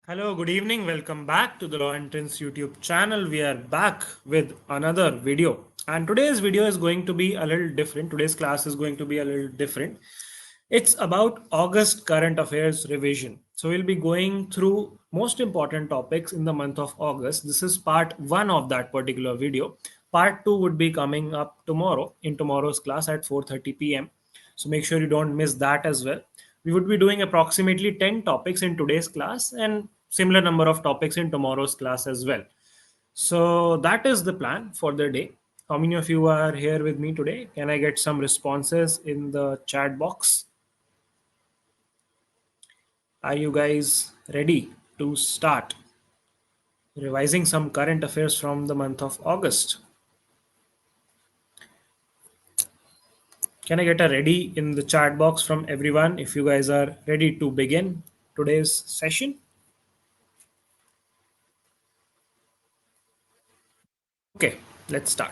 Hello, good evening. Welcome back to the Law Entrance YouTube channel. We are back with another video. And today's video is going to be a little different. Today's class is going to be a little different. It's about August current affairs revision. So we'll be going through most important topics in the month of August. This is part one of that particular video. Part two would be coming up tomorrow in tomorrow's class at 4:30 p.m. So make sure you don't miss that as well. We would be doing approximately 10 topics in today's class and similar number of topics in tomorrow's class as well. So that is the plan for the day. How many of you are here with me today? Can I get some responses in the chat box? Are you guys ready to start revising some current affairs from the month of August? Can I get a ready in the chat box from everyone if you guys are ready to begin today's session? Okay, let's start.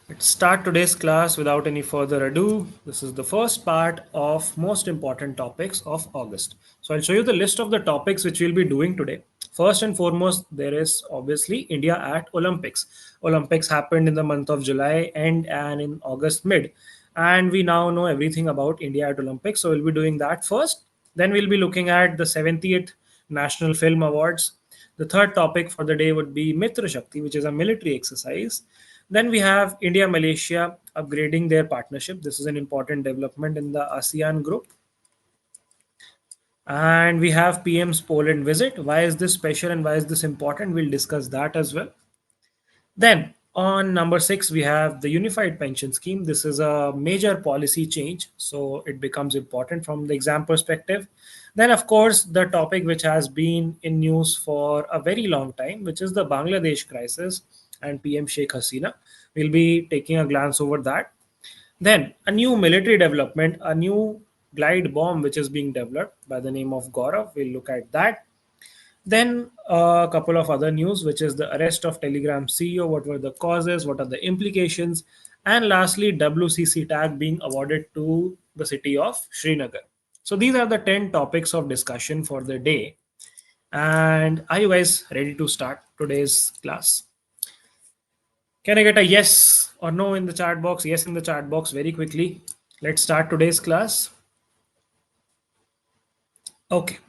Let's start today's class without any further ado. This is the first part of most important topics of August. So I'll show you the list of the topics which we'll be doing today. First and foremost, there is obviously India at Olympics. Olympics happened in the month of July and in August mid. And we now know everything about India at Olympics. So we'll be doing that first. Then we'll be looking at the 70th National Film Awards. The third topic for the day would be Mitra Shakti, which is a military exercise. Then we have India-Malaysia upgrading their partnership. This is an important development in the ASEAN group. And we have PM's Poland visit. Why is this special and why is this important? We'll discuss that as well. Then on number 6, we have the unified pension scheme. This is a major policy change, so it becomes important from the exam perspective. Then, of course, the topic which has been in news for a very long time, which is the Bangladesh crisis and PM Sheikh Hasina. We'll be taking a glance over that. Then, a new military development, a new glide bomb which is being developed by the name of Gaurav. We'll look at that. Then a couple of other news, which is the arrest of Telegram CEO. What were the causes? What are the implications? And lastly, WCC tag being awarded to the city of Srinagar. So these are the 10 topics of discussion for the day. And are you guys ready to start today's class? Can I get a yes or no in the chat box? Yes in the chat box very quickly. Let's start today's class. Okay.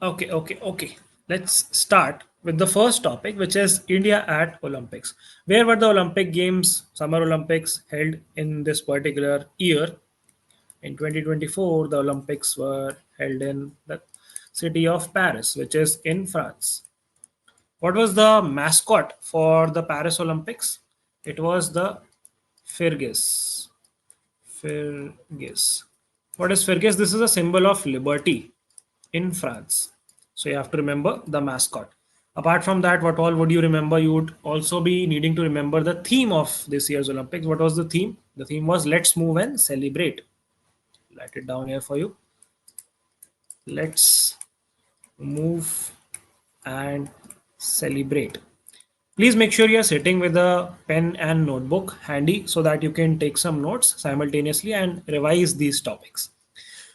Okay. Let's start with the first topic, which is India at Olympics. Where were the Olympic Games, Summer Olympics, held in this particular year? In 2024, the Olympics were held in the city of Paris, which is in France. What was the mascot for the Paris Olympics? It was the Fergus. Fergus. What is Fergus? This is a symbol of liberty in France. So you have to remember the mascot. Apart from that, what all would you remember? You would also be needing to remember the theme of this year's Olympics. What was the theme? The theme was Let's Move and Celebrate. Write it down here for you. Let's move and celebrate. Please make sure you're sitting with a pen and notebook handy so that you can take some notes simultaneously and revise these topics.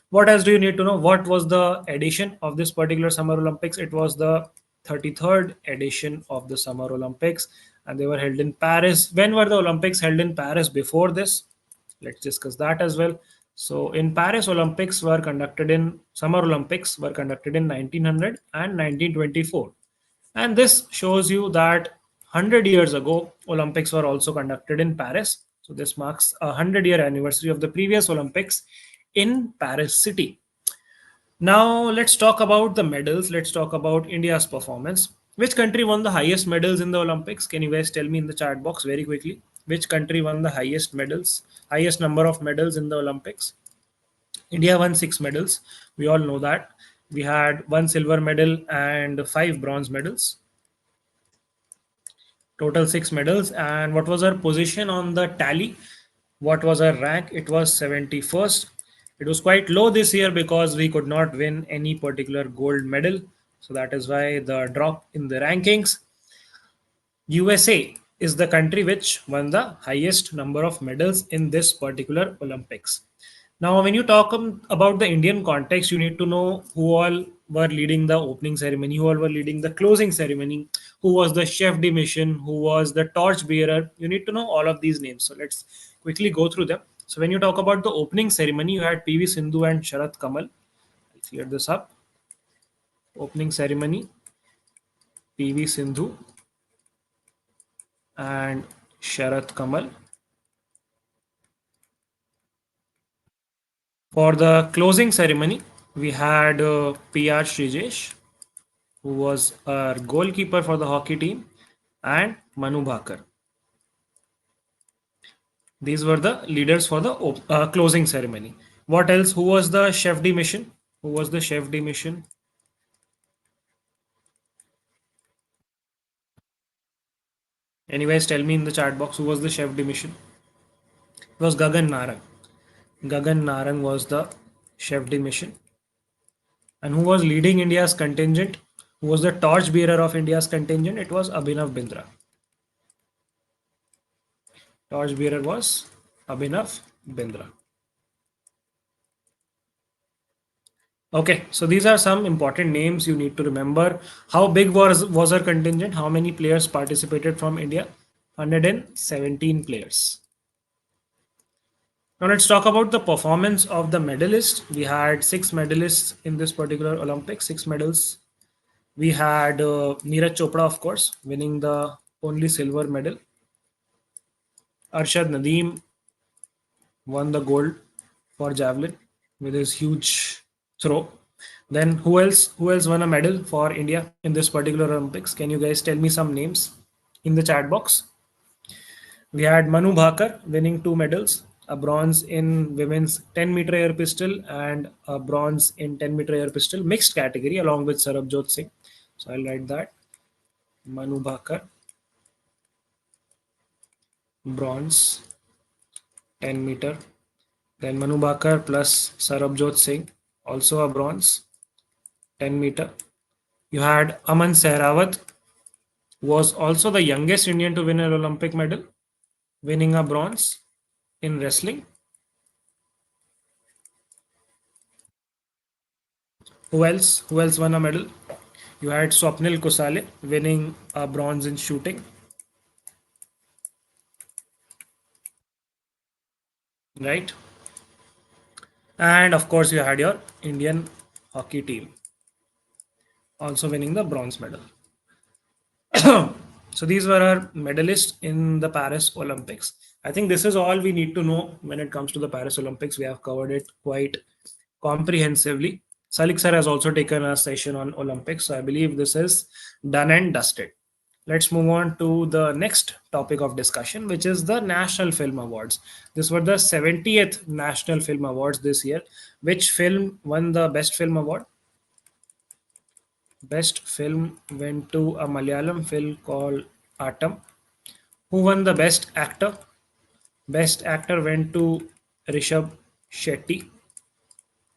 What else do you need to know? What was the edition of this particular Summer Olympics? It was the 33rd edition of the Summer Olympics, and they were held in Paris. When were the Olympics held in Paris before this? Let's discuss that as well. So in Paris, Summer Olympics were conducted in 1900 and 1924. And this shows you that 100 years ago, Olympics were also conducted in Paris. So this marks a 100-year anniversary of the previous Olympics in Paris city. Now let's talk about the medals. Let's talk about India's performance. Which country won the highest medals in the Olympics? Can you guys tell me in the chat box very quickly? Which country won the highest medals, highest number of medals in the Olympics? India won 6 medals. We all know that. We had 1 silver medal and 5 bronze medals. Total 6 medals. And what was our position on the tally? What was our rank? It was 71st. It was quite low this year because we could not win any particular gold medal. So that is why the drop in the rankings. USA is the country which won the highest number of medals in this particular Olympics. Now, when you talk about the Indian context, you need to know who all were leading the opening ceremony, who all were leading the closing ceremony, who was the chef de mission, who was the torch bearer. You need to know all of these names. So let's quickly go through them. So when you talk about the opening ceremony, you had PV Sindhu and Sharat Kamal. I'll clear this up. Opening ceremony, PV Sindhu and Sharat Kamal. For the closing ceremony, we had PR Shrijesh, who was our goalkeeper for the hockey team, and Manu Bhakar. These were the leaders for the closing ceremony. What else? Who was the chef de mission? Who was the chef de mission? Anyways, tell me in the chat box who was the chef de mission. It was Gagan Narang. Gagan Narang was the chef de mission. And who was leading India's contingent? Who was the torch bearer of India's contingent? It was Abhinav Bindra. Torch bearer was Abhinav Bindra. Okay, so these are some important names you need to remember. How big was our contingent? How many players participated from India? 117 players. Now let's talk about the performance of the medalists. We had six medalists in this particular Olympics, six medals. We had Neeraj Chopra, of course, winning the only silver medal. Arshad Nadeem won the gold for javelin with his huge throw. Then who else? Who else won a medal for India in this particular Olympics? Can you guys tell me some names in the chat box? We had Manu Bhakar winning two medals, a bronze in women's 10-meter air pistol and a bronze in 10-meter air pistol mixed category along with Sarabjot Singh. So I'll write that. Manu Bhakar, bronze, 10 meter. Then Manu Bhakar plus Sarabjot Singh, also a bronze, 10 meter. You had Aman Sehrawat, who was also the youngest Indian to win an Olympic medal, winning a bronze in wrestling. Who else? Who else won a medal? You had Swapnil Kusale winning a bronze in shooting, right? And of course, you had your Indian hockey team also winning the bronze medal. So these were our medalists in the Paris Olympics. I think this is all we need to know when it comes to the Paris Olympics. We have covered it quite comprehensively. Salik sir has also taken a session on Olympics, so I believe this is done and dusted. Let's move on to the next topic of discussion, which is the National Film Awards. This were the 70th National Film Awards this year. Which film won the Best Film Award? Best film went to a Malayalam film called Atom. Who won the Best Actor? Best Actor went to Rishabh Shetty.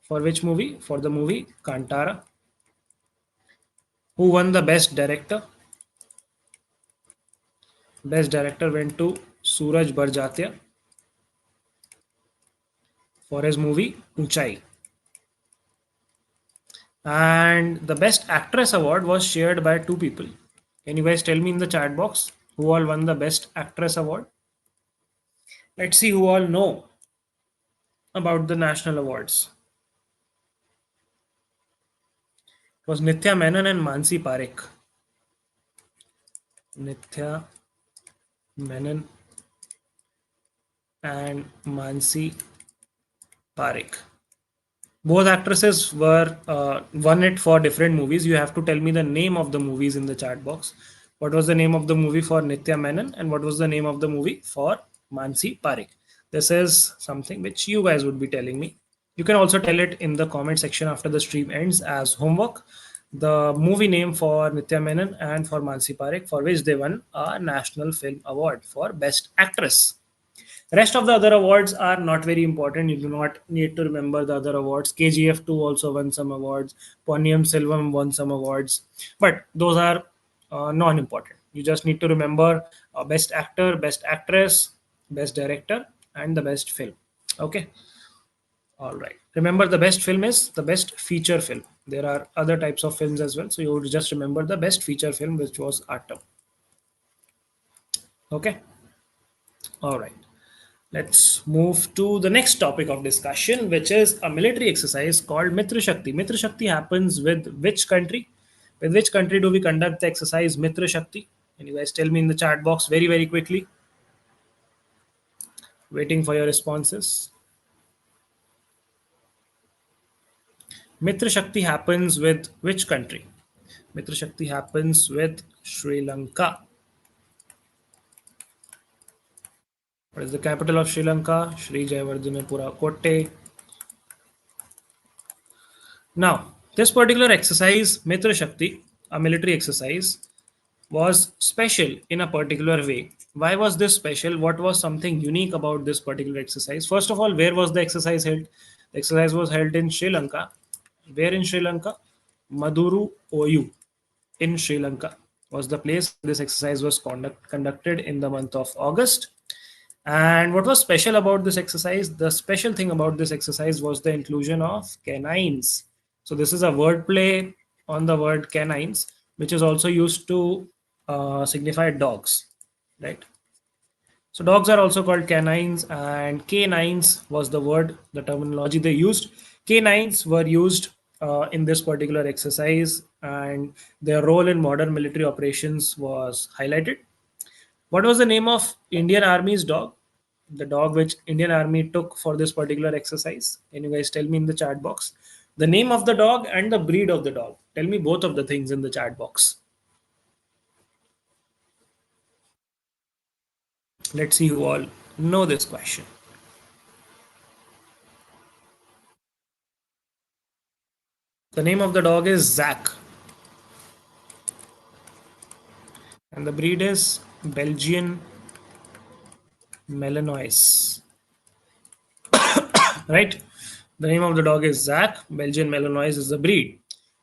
For which movie? For the movie Kantara. Who won the Best Director? Best Director went to Suraj Barjatia for his movie Unchai. And the Best Actress award was shared by two people. Can you guys tell me in the chat box who all won the Best Actress award? Let's see who all know about the national awards. It was Nithya Menon and Mansi Parekh. Nithya Menon and Mansi Parekh. Both actresses were won it for different movies. You have to tell me the name of the movies in the chat box. What was the name of the movie for Nithya Menon and what was the name of the movie for Mansi Parekh? This is something which you guys would be telling me. You can also tell it in the comment section after the stream ends as homework. The movie name for Nithya Menon and for Mansi Parekh, for which they won a National Film Award for Best Actress. Rest of the other awards are not very important. You do not need to remember the other awards. KGF2 also won some awards. Ponniyam Selvam won some awards. But those are non-important. You just need to remember Best Actor, Best Actress, Best Director, and the Best Film. Okay. All right. Remember, the best film is the best feature film. There are other types of films as well. So you would just remember the best feature film, which was Atom. Okay. All right. Let's move to the next topic of discussion, which is a military exercise called Mitra Shakti. Mitra Shakti happens with which country? With which country do we conduct the exercise Mitra Shakti? Can you guys tell me in the chat box very, very quickly? Waiting for your responses. Mitra Shakti happens with which country? Mitra Shakti happens with Sri Lanka. What is the capital of Sri Lanka? Sri Jayawardhanepura Kotte. Now, this particular exercise, Mitra Shakti, a military exercise, was special in a particular way. Why was this special? What was something unique about this particular exercise? First of all, where was the exercise held? The exercise was held in Sri Lanka. Where in Sri Lanka? Maduru OU in Sri Lanka was the place this exercise was conducted in the month of August. And what was special about this exercise? The special thing about this exercise was the inclusion of canines. So this is a word play on the word canines, which is also used to signify dogs, right? So dogs are also called canines, and canines was the word, the terminology they used. Canines were used in this particular exercise, and their role in modern military operations was highlighted. What was the name of Indian Army's dog? The dog which Indian Army took for this particular exercise. Can you guys tell me in the chat box? The name of the dog and the breed of the dog. Tell me both of the things in the chat box. Let's see who all know this question. The name of the dog is Zach, and the breed is Belgian Malinois. Right? The name of the dog is Zach. Belgian Malinois is the breed.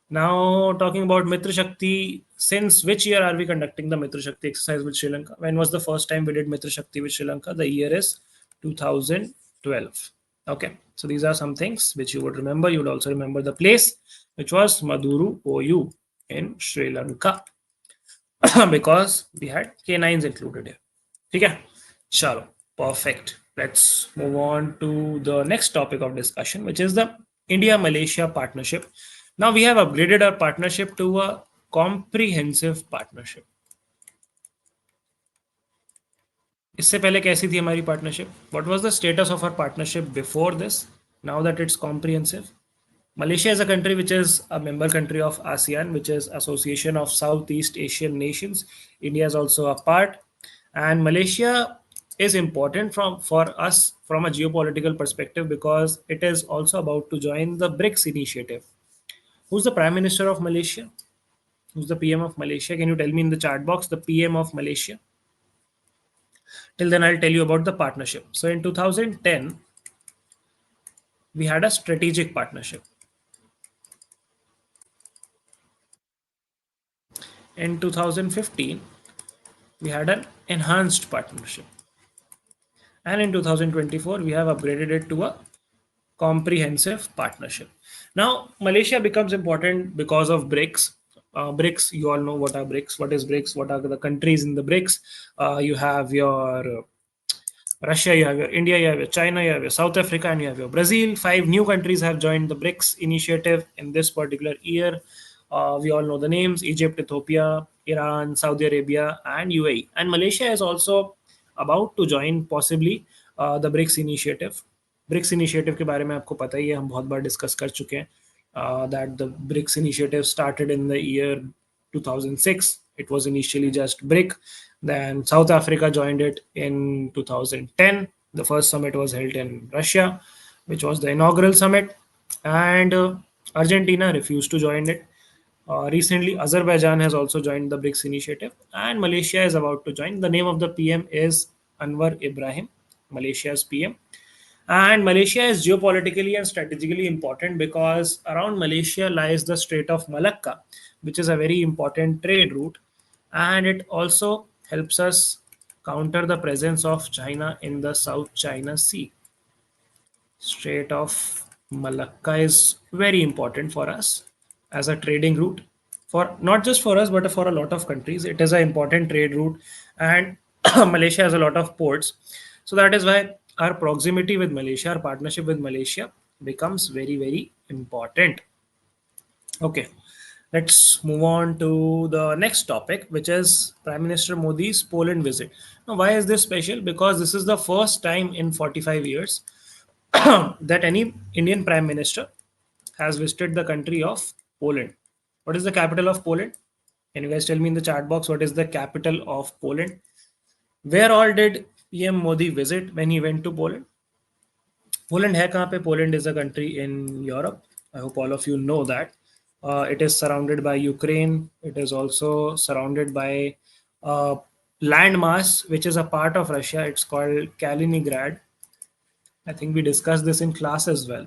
Now, talking about Mitra Shakti, since which year are we conducting the Mitra Shakti exercise with Sri Lanka? When was the first time we did Mitra Shakti with Sri Lanka? The year is 2012. Okay, so these are some things which you would remember. You would also remember the place, which was Maduru OU in Sri Lanka, because we had canines included here. Okay, chalo, perfect. Let's move on to the next topic of discussion, which is the India-Malaysia partnership. Now we have upgraded our partnership to a comprehensive partnership. इससे पहले कैसी थी हमारी partnership? What was the status of our partnership before this? Now that it's comprehensive, Malaysia is a country which is a member country of ASEAN, which is Association of Southeast Asian Nations. India is also a part, and Malaysia is important for us from a geopolitical perspective because it is also about to join the BRICS initiative. Who's the Prime Minister of Malaysia? Who's the PM of Malaysia? Can you tell me in the chat box the PM of Malaysia? Till then, I'll tell you about the partnership. So in 2010, we had a strategic partnership. In 2015, we had an enhanced partnership. And in 2024, we have upgraded it to a comprehensive partnership. Now, Malaysia becomes important because of BRICS. BRICS, you all know what are BRICS. What is BRICS? What are the countries in the BRICS? You have your Russia, you have your India, you have your China, you have your South Africa, and you have your Brazil. Five new countries have joined the BRICS initiative in this particular year. We all know the names: Egypt, Ethiopia, Iran, Saudi Arabia, and UAE. And Malaysia is also about to join possibly the BRICS initiative. BRICS initiative के बारे में आपको पता ही है, हम बहुत बार discuss कर चुके हैं that the BRICS initiative started in the year 2006. It was initially just BRIC. Then South Africa joined it in 2010. The first summit was held in Russia, which was the inaugural summit. And Argentina refused to join it. Recently, Azerbaijan has also joined the BRICS initiative, and Malaysia is about to join. The name of the PM is Anwar Ibrahim, Malaysia's PM. And Malaysia is geopolitically and strategically important because around Malaysia lies the Strait of Malacca, which is a very important trade route. And it also helps us counter the presence of China in the South China Sea. Strait of Malacca is very important for us. as a trading route for not just for us but for a lot of countries. It is an important trade route, and Malaysia has a lot of ports. So that is why our proximity with Malaysia, our partnership with Malaysia becomes very, very important. Okay, let's move on to the next topic, which is Prime Minister Modi's Poland visit. Now, why is this special? Because this is the first time in 45 years that any Indian Prime Minister has visited the country of Poland. What is the capital of Poland? Can you guys tell me in the chat box what is the capital of Poland? Where all did PM Modi visit when he went to Poland? Poland है कहाँ पे? Poland is a country in Europe. I hope all of you know that. It is surrounded by Ukraine. It is also surrounded by landmass which is a part of Russia. It's called Kaliningrad. I think we discussed this in class as well.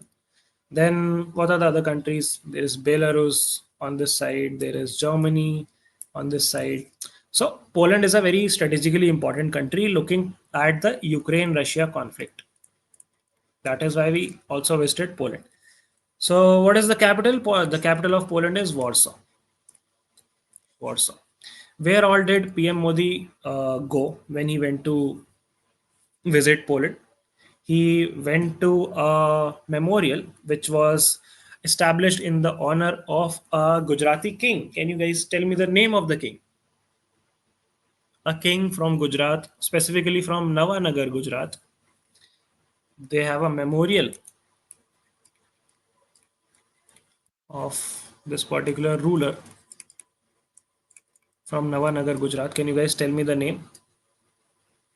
Then what are the other countries? There is Belarus on this side. There is Germany on this side. So Poland is a very strategically important country looking at the Ukraine-Russia conflict. That is why we also visited Poland. So what is the capital? The capital of Poland is Warsaw. Warsaw. Where all did PM Modi go when he went to visit Poland? He went to a memorial which was established in the honor of a Gujarati king. Can you guys tell me the name of the king? A king from Gujarat, specifically from Navanagar, Gujarat. They have a memorial of this particular ruler from Navanagar, Gujarat. Can you guys tell me the name?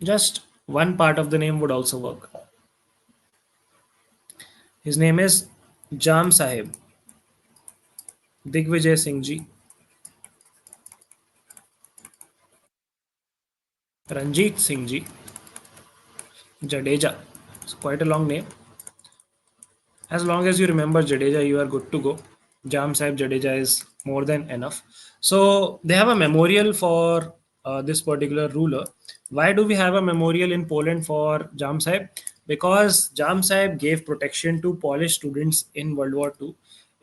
Just one part of the name would also work. His name is Jam Sahib, Digvijay Singh Ji, Ranjit Singh Ji, Jadeja. It's quite a long name. As long as you remember Jadeja, you are good to go. Jam Sahib Jadeja is more than enough. So they have a memorial for this particular ruler. Why do we have a memorial in Poland for Jam Sahib? Because Jam Sahib gave protection to Polish students in World War II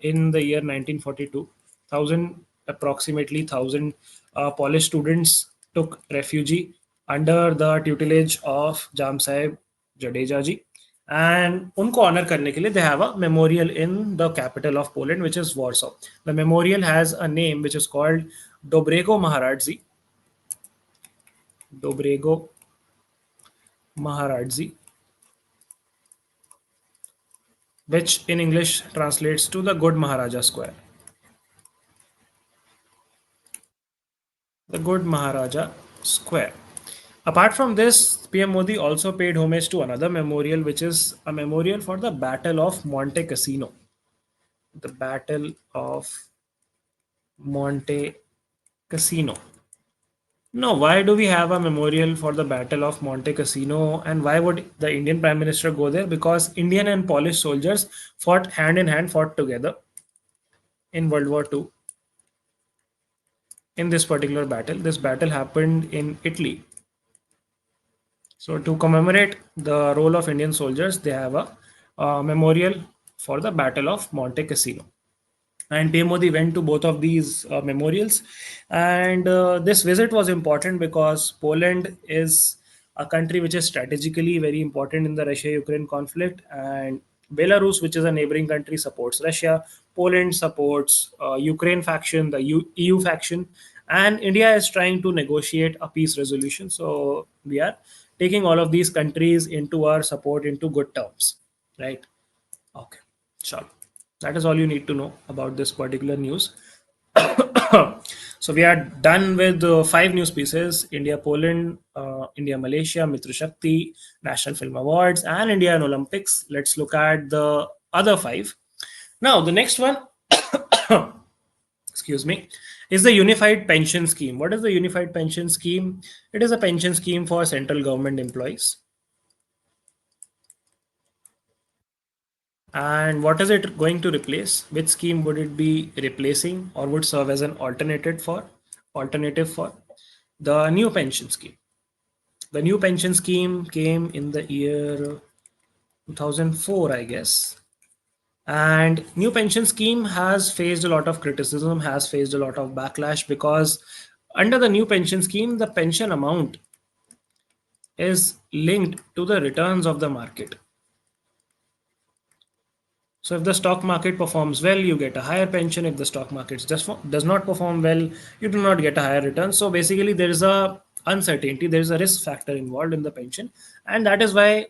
in the year 1942. Thousand approximately thousand Polish students took refuge under the tutelage of Jam Sahib Jadeja ji, and उनको honor करने के लिए they have a memorial in the capital of Poland, which is Warsaw. The memorial has a name which is called Dobrego Maharadzi. Dobrego Maharadzi, which in English translates to the Good Maharaja Square. The Good Maharaja Square. Apart from this, PM Modi also paid homage to another memorial, which is a memorial for the Battle of Monte Cassino. The Battle of Monte Cassino. No, why do we have a memorial for the Battle of Monte Cassino, and why would the Indian Prime Minister go there? Because Indian and Polish soldiers fought hand in hand, fought together in World War II in this particular battle. This battle happened in Italy. So, to commemorate the role of Indian soldiers, they have a memorial for the Battle of Monte Cassino. And PM Modi went to both of these memorials. And this visit was important because Poland is a country which is strategically very important in the Russia-Ukraine conflict, and Belarus, which is a neighboring country, supports Russia. Poland supports Ukraine faction, the EU faction, and India is trying to negotiate a peace resolution. So we are taking all of these countries into our support into good terms, right? Okay, sure. That is all you need to know about this particular news. So we are done with five news pieces: India, Poland, India, Malaysia, Mitra Shakti, National Film Awards, and Indian Olympics. Let's look at the other five. Now, the next one, excuse me, is the Unified Pension Scheme. What is the Unified Pension Scheme? It is a pension scheme for central government employees. And what is it going to replace? Which scheme would it be replacing or would serve as an alternative for the new pension scheme? The new pension scheme came in the year 2004, I guess. And new pension scheme has faced a lot of criticism, has faced a lot of backlash, because under the new pension scheme, the pension amount is linked to the returns of the market. So if the stock market performs well, you get a higher pension. If the stock market does not perform well, you do not get a higher return. So basically, there is a uncertainty, there is a risk factor involved in the pension, and that is why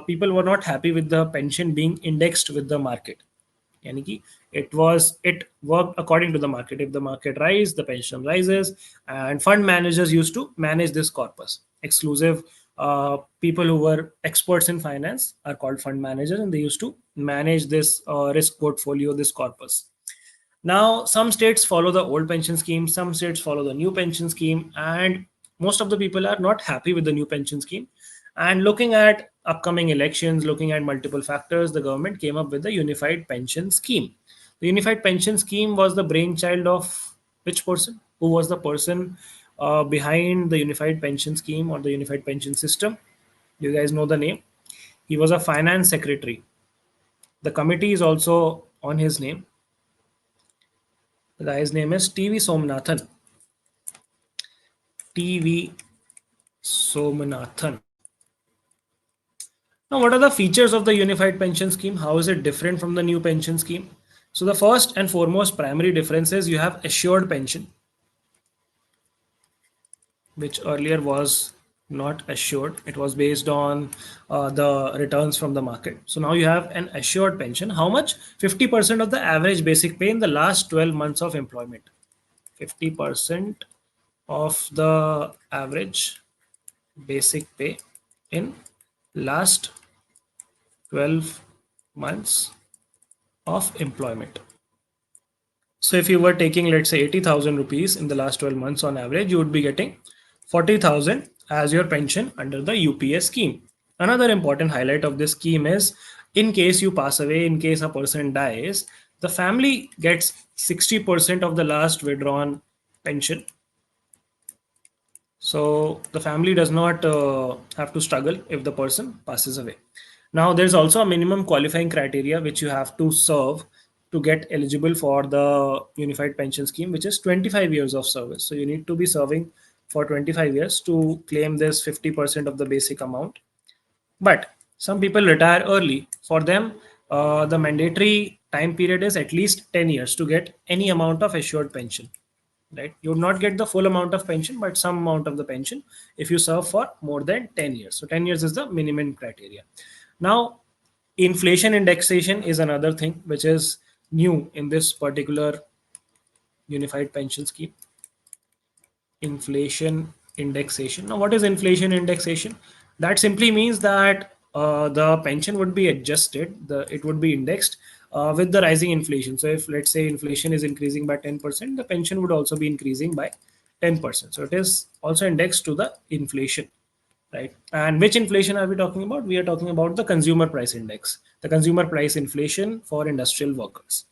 people were not happy with the pension being indexed with the market. यानी कि it worked according to the market. If the market rise, the pension rises. And fund managers used to manage this corpus. Exclusive people who were experts in finance are called fund managers, and they used to manage this risk portfolio, this corpus. Now, some states follow the old pension scheme, some states follow the new pension scheme, and most of the people are not happy with the new pension scheme. And looking at upcoming elections, looking at multiple factors, the government came up with the unified pension scheme. The unified pension scheme was the brainchild of which person? Who was the person behind the unified pension scheme or the unified pension system? You guys know the name. He was a finance secretary. The committee is also on his name. The guy's name is TV Somnathan. TV Somanathan. Now, what are the features of the unified pension scheme? How is it different from the new pension scheme? So, the first and foremost primary difference is you have assured pension, which earlier was not assured. It was based on the returns from the market. So, now you have an assured pension. How much? 50% of the average basic pay in the last 12 months of employment. 50% of the average basic pay in last 12 months of employment. So if you were taking, let's say, 80,000 rupees in the last 12 months on average, you would be getting 40,000 as your pension under the UPS scheme. Another important highlight of this scheme is, in case you pass away, in case a person dies, the family gets 60% of the last withdrawn pension. So the family does not have to struggle if the person passes away. Now, there's also a minimum qualifying criteria which you have to serve to get eligible for the unified pension scheme, which is 25 years of service. So you need to be serving for 25 years to claim this 50% of the basic amount. But some people retire early. For them, the mandatory time period is at least 10 years to get any amount of assured pension. Right? You would not get the full amount of pension, but some amount of the pension if you serve for more than 10 years. So 10 years is the minimum criteria. Now, inflation indexation is another thing which is new in this particular unified pension scheme. Inflation indexation. Now, what is inflation indexation? That simply means that the pension would be adjusted, it would be indexed with the rising inflation. So if, let's say, inflation is increasing by 10%, the pension would also be increasing by 10%. So it is also indexed to the inflation, right? And which inflation are we talking about? We are talking about the consumer price index, the consumer price inflation for industrial workers.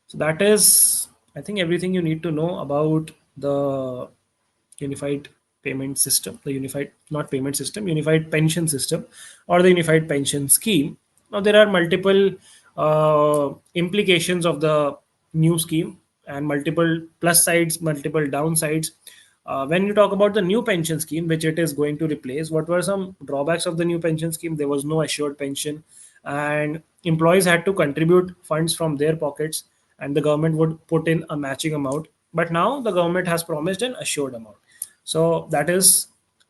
So that is, I think, everything you need to know about the unified payment system, the unified, not payment system, unified pension system, or the unified pension scheme. Now, there are multiple implications of the new scheme, and multiple plus sides, multiple downsides. When you talk about the new pension scheme, which it is going to replace, what were some drawbacks of the new pension scheme? There was no assured pension, and employees had to contribute funds from their pockets, and the government would put in a matching amount. But now the government has promised an assured amount. So that is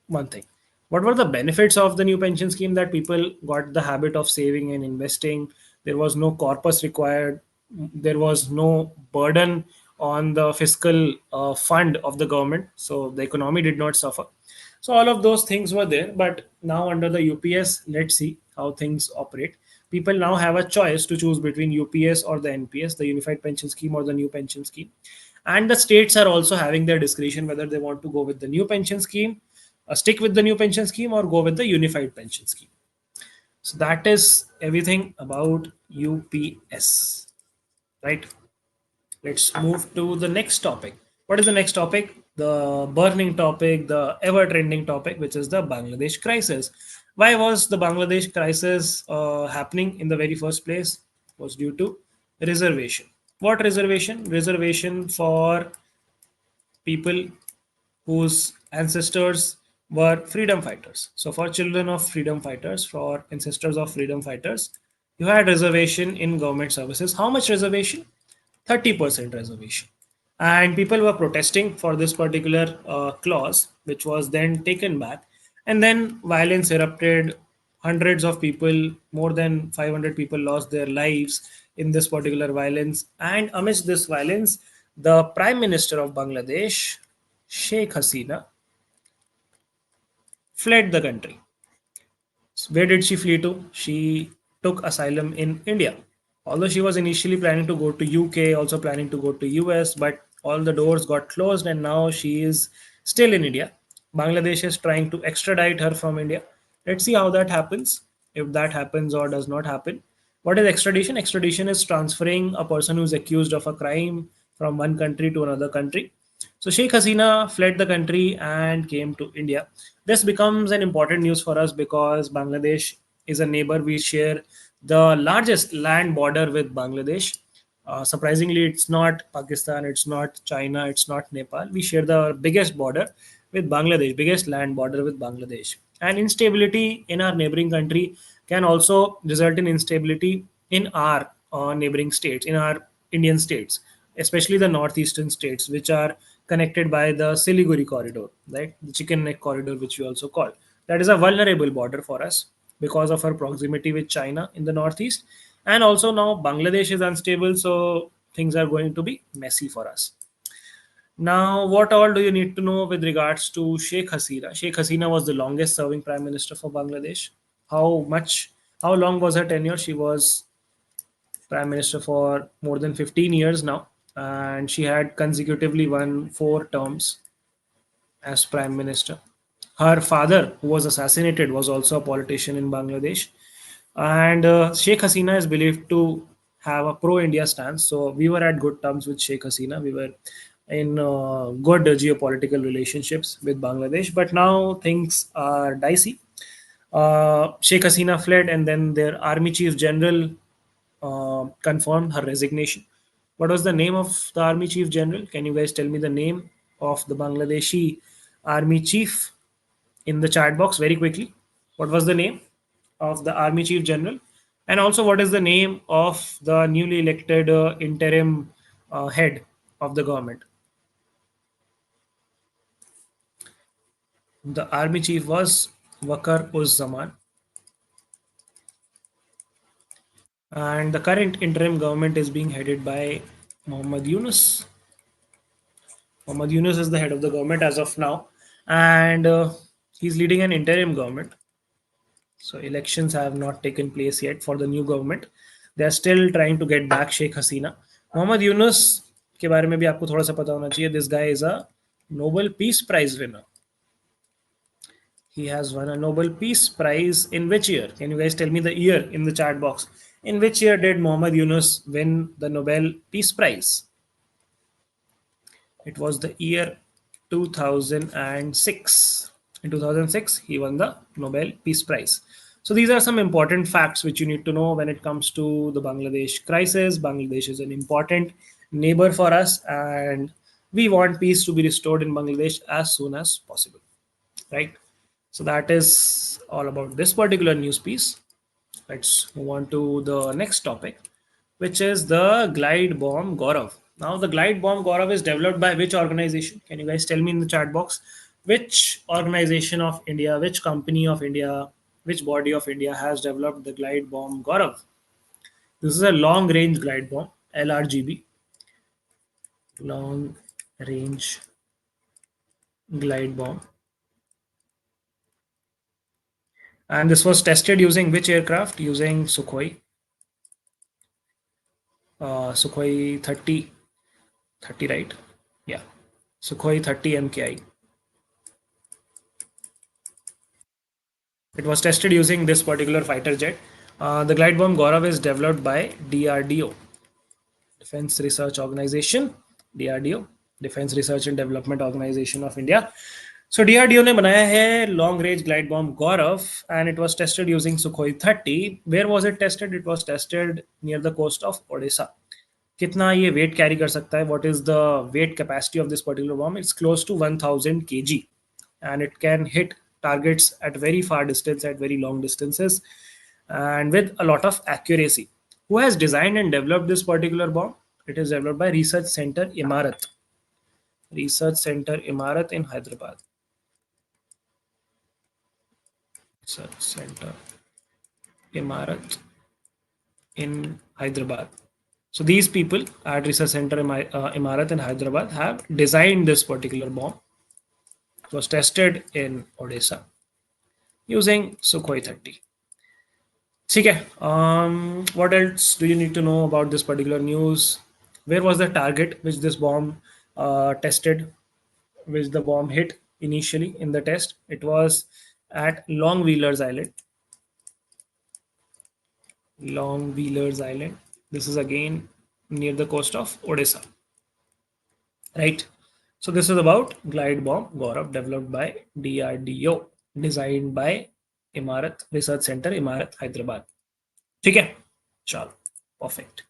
one thing. What were the benefits of the new pension scheme? That people got the habit of saving and investing. There was no corpus required. There was no burden on the fiscal fund of the government. So the economy did not suffer. So all of those things were there. But now under the UPS, let's see how things operate. People now have a choice to choose between UPS or the NPS, the Unified Pension Scheme, or the new pension scheme. And the states are also having their discretion whether they want to go with the new pension scheme, stick with the new pension scheme, or go with the unified pension scheme. So that is everything about UPS, right? Let's move to the next topic. What is the next topic? The burning topic, the ever trending topic, which is the Bangladesh crisis. Why was the Bangladesh crisis happening in the very first place? was due to reservation. What reservation? Reservation for people whose ancestors were freedom fighters. So, for children of freedom fighters, for ancestors of freedom fighters, you had reservation in government services. How much reservation? 30% reservation. And people were protesting for this particular clause, which was then taken back. And then violence erupted. Hundreds of people, more than 500 people, lost their lives in this particular violence. And amidst this violence, the Prime Minister of Bangladesh, Sheikh Hasina, fled the country. Where did she flee to? She took asylum in India. Although she was initially planning to go to UK, also planning to go to US, but all the doors got closed and now she is still in India. Bangladesh is trying to extradite her from India. Let's see how that happens, if that happens or does not happen. What is extradition? Extradition is transferring a person who is accused of a crime from one country to another country. So Sheikh Hasina fled the country and came to India. This becomes an important news for us because Bangladesh is a neighbor. We share the largest land border with Bangladesh. Surprisingly, it's not Pakistan, it's not China, it's not Nepal. We share the biggest border with Bangladesh, biggest land border with Bangladesh. And instability in our neighboring country can also result in instability in our neighboring states, in our Indian states, especially the northeastern states, which are connected by the Siliguri corridor, right? The chicken neck corridor, which we also call. That is a vulnerable border for us because of our proximity with China in the northeast. And also now Bangladesh is unstable, so things are going to be messy for us. Now, what all do you need to know with regards to Sheikh Hasina? Sheikh Hasina was the longest serving prime minister for Bangladesh. How much, how long was her tenure? She was prime minister for more than 15 years now, and she had consecutively won 4 terms as prime minister. Her father, who was assassinated, was also a politician in Bangladesh. And Sheikh Hasina is believed to have a pro India stance. So we were at good terms with Sheikh Hasina. We were in good geopolitical relationships with Bangladesh. But now things are dicey. Sheikh Hasina fled, and then their army chief general confirmed her resignation. What was the name of the army chief general? Can you guys tell me the name of the Bangladeshi army chief in the chat box very quickly? What was the name of the army chief general? And also, what is the name of the newly elected interim head of the government? The army chief was Wakar Uz Zaman, and the current interim government is being headed by Muhammad Yunus. Muhammad Yunus is the head of the government as of now, and he's leading an interim government. So elections have not taken place yet for the new government. They are still trying to get back Sheikh Hasina. Mohammad Yunus के बारे में भी आपको थोड़ा सा पता होना चाहिए. This guy is a Nobel Peace Prize winner. He has won a Nobel Peace Prize in which year? Can you guys tell me the year in the chat box? In which year did Mohammad Yunus win the Nobel Peace Prize? It was the year 2006. In 2006, he won the Nobel Peace Prize. So these are some important facts which you need to know when it comes to the Bangladesh crisis. Bangladesh is an important neighbor for us, and we want peace to be restored in Bangladesh as soon as possible, right? So that is all about this particular news piece. Let's move on to the next topic, which is the glide bomb Gaurav. Now, the glide bomb Gaurav is developed by which organization? Can you guys tell me in the chat box? Which organization of India, which company of India, which body of India has developed the glide bomb Gaurav? This is a long range glide bomb, LRGB, long range glide bomb. And this was tested using which aircraft? Using Sukhoi 30, right? Yeah, Sukhoi 30 MKI. It was tested using this particular fighter jet. The glide bomb Gaurav is developed by DRDO, Defense Research Organization, DRDO, Defense Research and Development Organization of India. So DRDO ने बनाया है long range glide bomb Gaurav and it was tested using Sukhoi 30. Where was it tested? It was tested near the coast of Odisha. कितना ये weight carry कर सकता है? What is the weight capacity of this particular bomb? It's close to 1000 kg and it can hit targets at very far distance, at very long distances, and with a lot of accuracy. Who has designed and developed this particular bomb? It is developed by Research Center Imarat. Research Center Imarat in Hyderabad. Research Center Imarat in Hyderabad. So these people at Research Center Imarat in Hyderabad have designed this particular bomb. It was tested in Odisha using Sukhoi 30. ठीक है. What else do you need to know about this particular news? Where was the target which this bomb tested, which the bomb hit initially in the test? It was at Longwheelers Island. Longwheelers Island. This is again near the coast of Odisha, right? So this is about glide bomb Gaurav, developed by DRDO, designed by Imarat Research Center, Imarat, Hyderabad. ठीक है, चलो, perfect.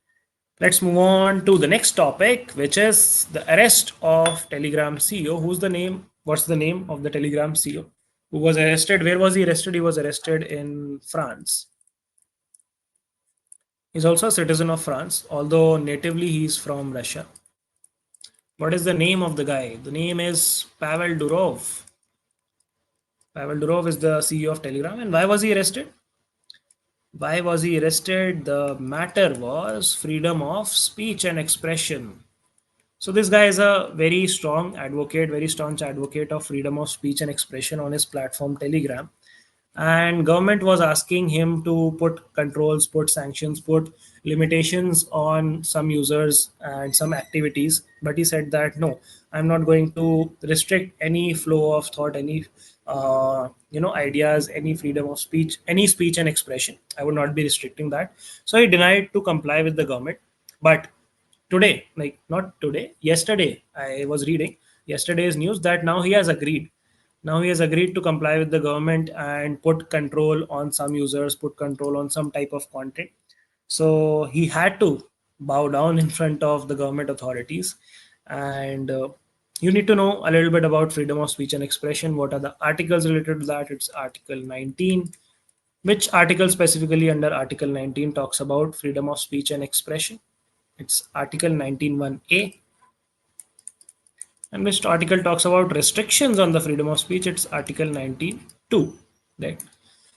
Let's move on to the next topic, which is the arrest of Telegram CEO. Who's the name? What's the name of the Telegram CEO who was arrested? Where was he arrested? He was arrested in France. He's also a citizen of France, although natively he's from Russia. What is the name of the guy? The name is Pavel Durov. Pavel Durov is the CEO of Telegram. And why was he arrested? Why was he arrested? The matter was freedom of speech and expression. So this guy is a very strong advocate, very staunch advocate of freedom of speech and expression on his platform Telegram. And government was asking him to put controls, put sanctions, put limitations on some users and some activities. But he said that no, I'm not going to restrict any flow of thought, any ideas, any freedom of speech, any speech and expression. I would not be restricting that. So he denied to comply with the government. But today, like not today, yesterday, I was reading yesterday's news that now he has agreed to comply with the government and put control on some users, put control on some type of content. So he had to bow down in front of the government authorities. And you need to know a little bit about freedom of speech and expression. What are the articles related to that? It's Article 19. Which article specifically under Article 19 talks about freedom of speech and expression? It's Article 19(1)(a). And which article talks about restrictions on the freedom of speech? It's Article 19(2). Right.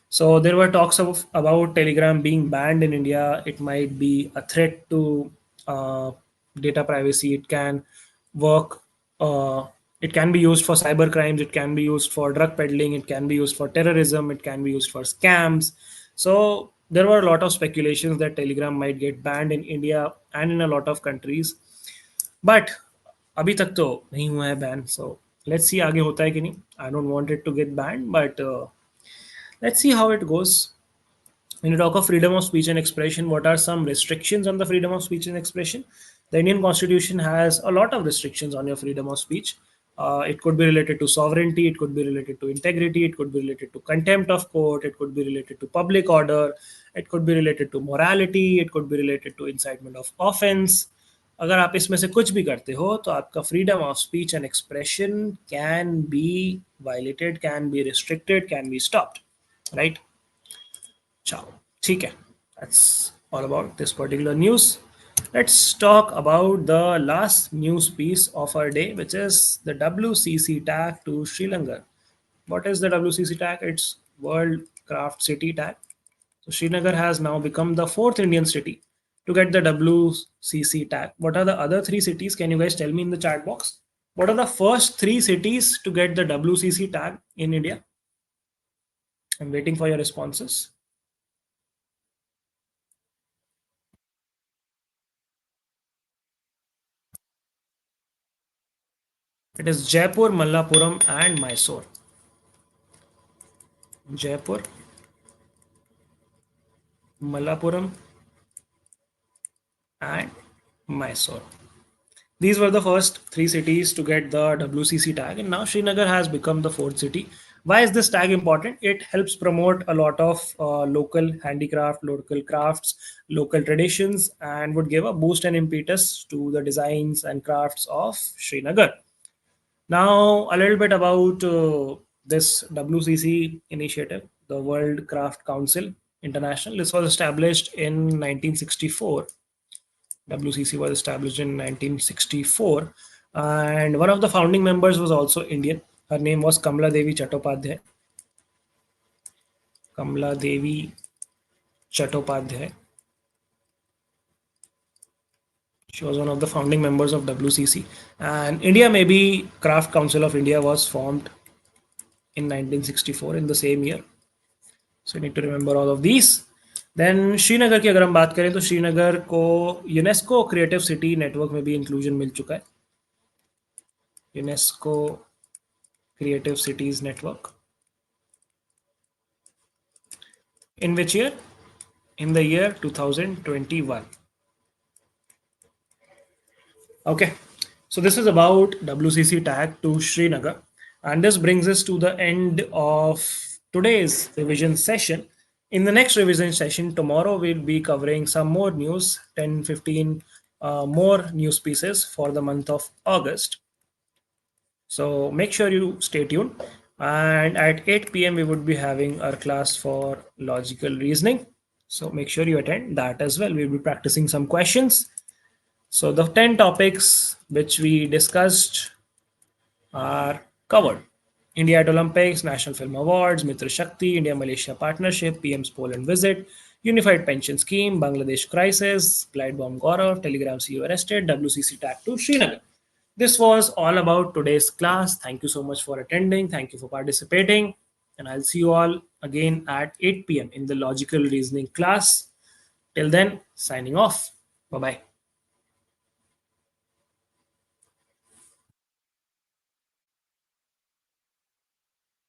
So there were talks about Telegram being banned in India. It might be a threat to uh, data privacy. It can work. Uh, it can be used for cyber crimes. It can be used for drug peddling. It can be used for terrorism. It can be used for scams. So there were a lot of speculations that Telegram might get banned in India and in a lot of countries. But अभी तक तो नहीं हुआ है ban. So let's see आगे होता है कि नहीं. I don't want it to get ban but let's see how it goes. When you talk of freedom of speech and expression, what are some restrictions on the freedom of speech and expression? The Indian Constitution has a lot of restrictions on your freedom of speech. It could be related to sovereignty, it could be related to integrity, it could be related to contempt of court, it could be related to public order, it could be related to morality, it could be related to incitement of offense. अगर आप इसमें से कुछ भी करते हो तो आपका freedom of speech and expression can be violated, can be restricted, can be stopped, right? Ciao. ठीक है. That's all about this particular news. Let's talk about the last news piece of our day, which is the WCC tag to Sri Lanka. What is the WCC tag? It's World Craft City tag. So Srinagar has now become the fourth Indian city to get the WCC tag. What are the other three cities? Can you guys tell me in the chat box? What are the first three cities to get the WCC tag in India? I'm waiting for your responses. It is Jaipur, Mallapuram, and Mysore. Jaipur, Mallapuram, and Mysore. These were the first three cities to get the WCC tag, and now Srinagar has become the fourth city. Why is this tag important? It helps promote a lot of local handicraft, local crafts, local traditions, and would give a boost and impetus to the designs and crafts of Srinagar. Now, a little bit about this WCC initiative, the World Craft Council International. This was established in 1964. WCC was established in 1964, and one of the founding members was also Indian. Her name was Kamla Devi Chattopadhyay. Kamla Devi Chattopadhyay. She was one of the founding members of WCC. And India, maybe Craft Council of India was formed in 1964 in the same year. So you need to remember all of these. Then Srinagar की अगर हम बात करें तो श्रीनगर को UNESCO creative city network में भी inclusion मिल चुका है. UNESCO creative cities network. In which year? In the year 2021. Okay, so this is about WCC tag to Srinagar, and this brings us to the end of today's revision session. In the next revision session tomorrow, we'll be covering some more news, 10, 15 more news pieces for the month of August. So make sure you stay tuned. And at 8 p.m., we would be having our class for logical reasoning. So make sure you attend that as well. We'll be practicing some questions. So the 10 topics which we discussed are covered. India at Olympics, National Film Awards, Mitra Shakti, India-Malaysia Partnership, PM's Poland visit, Unified Pension Scheme, Bangladesh crisis, glide bomb Gaurav, Telegram CEO arrested, WCC tag to Srinagar. This was all about today's class. Thank you so much for attending. Thank you for participating. And I'll see you all again at 8 p.m. in the logical reasoning class. Till then, signing off. Bye bye.